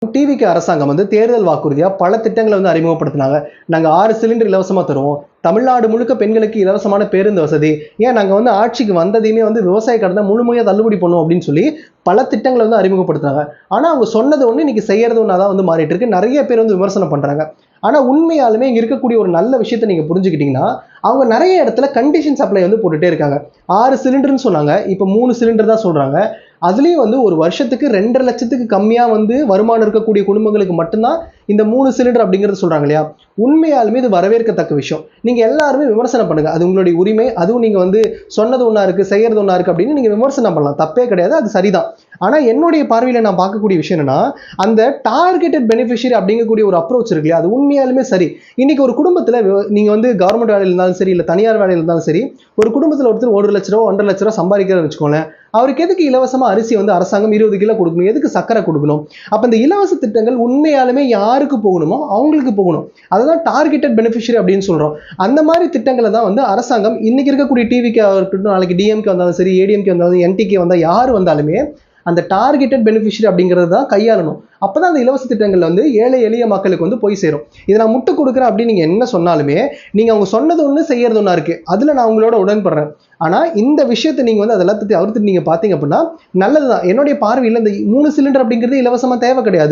டிவிக்கு அரசாங்கம் வந்து தேர்தல் வாக்குறுதியா பல திட்டங்களை வந்து அறிமுகப்படுத்தினாங்க. நாங்க 6 சிலிண்டர் இலவசமா தருவோம். தமிழ்நாடு முழுக்க பெண்களுக்கு இலவசமான பேருந்து வசதி. ஏன் நாங்க வந்து ஆட்சிக்கு வந்ததையுமே வந்து விவசாய கடனை முழுமையா தள்ளுபடி பண்ணுவோம் அப்படின்னு சொல்லி பல திட்டங்களை வந்து அறிமுகப்படுத்துறாங்க. ஆனா அவங்க சொன்னது ஒண்ணு, இன்னைக்கு செய்யறது ஒண்ணாதான் வந்து மாறிட்டு இருக்கு. நிறைய பேர் வந்து விமர்சனம் பண்றாங்க. ஆனா உண்மையாலுமே இங்க இருக்கக்கூடிய ஒரு நல்ல விஷயத்தை நீங்க புரிஞ்சுக்கிட்டீங்கன்னா, அவங்க நிறைய இடத்துல கண்டிஷன் சப்ளை வந்து போட்டுட்டே இருக்காங்க. 6 சிலிண்டர்னு சொன்னாங்க, இப்ப 3 சிலிண்டர் தான் சொல்றாங்க. அதுலயும் வந்து ஒரு வருஷத்துக்கு 2.5 லட்சத்துக்கு கம்மியா வந்து வருமானம் இருக்கக்கூடிய குடும்பங்களுக்கு மட்டும்தான் இந்த 3 சிலிண்டர் அப்படிங்கறது சொல்றாங்க இல்லையா? உண்மையாலுமே இது வரவேற்கத்தக்க விஷயம். நீங்க எல்லாருமே விமர்சனம் பண்ணுங்க, அது உங்களுடைய உரிமை. அதுவும் நீங்க வந்து சொன்னது ஒண்ணா இருக்கு, செய்யறது ஒண்ணா இருக்கு அப்படின்னு நீங்க விமர்சனம் பண்ணலாம், தப்பே கிடையாது, அது சரிதான். ஆனா என்னுடைய பார்வையில நான் பார்க்கக்கூடிய விஷயம் என்னன்னா, அந்த டார்கெட்டட் பெனிஃபிஷியரி அப்படிங்கக்கூடிய ஒரு அப்ரோச் இருக்கு இல்லையா, அது உண்மையாலுமே சரி. இன்னைக்கு ஒரு குடும்பத்துல நீங்க வந்து கவர்மெண்ட் வேலையில் இருந்தாலும் சரி, இல்ல தனியார் வேலையில் இருந்தாலும் சரி, ஒரு குடும்பத்துல ஒருத்தர் 1 லட்ச ரூபா 1.5 லட்ச ரூபா சம்பாதிக்கிறத வச்சுக்கோங்களேன், அவருக்கு எதுக்கு இலவசமா அரிசி வந்து அரசாங்கம் 20 கிலோ கொடுக்கணும், எதுக்கு சக்கரை கொடுக்கணும்? அப்ப இந்த இலவச திட்டங்கள் உண்மையாலுமே யாருக்கு போகணுமோ அவங்களுக்கு போகணும். அதுதான் டார்கெட்டட் பெனிஃபிஷியரி அப்படின்னு சொல்றோம். அந்த மாதிரி திட்டங்களை தான் வந்து அரசாங்கம் இன்னைக்கு இருக்கக்கூடிய டிவிக்கு இருக்கட்டும், நாளைக்கு டிஎம்கே வந்தாலும் சரி, ஏடிஎம்கே வந்தாலும், என்டிகே வந்தா யார் வந்தாலுமே அந்த டார்கெட்டட் பெனிஃபிஷியரி அப்படிங்கிறது தான் கையாளணும். அப்பதான் அந்த இலவச திட்டங்கள் வந்து ஏழை எளிய மக்களுக்கு வந்து போய் சேரும். இதை நான் முட்டு கொடுக்குறேன் அப்படின்னு நீங்க என்ன சொன்னாலுமே, நீங்க அவங்க சொன்னது ஒண்ணு செய்யறது ஒண்ணா இருக்கு, அதுல நான் உங்களோட உடன்படுறேன். ஆனா இந்த விஷயத்தை நீங்க வந்து அதெல்லாம் தவிர்த்து நீங்க பாத்தீங்க அப்படின்னா நல்லதுதான். என்னுடைய பார்வையில் இந்த 3 சிலிண்டர் அப்படிங்கிறது இலவசமா தேவை கிடையாது.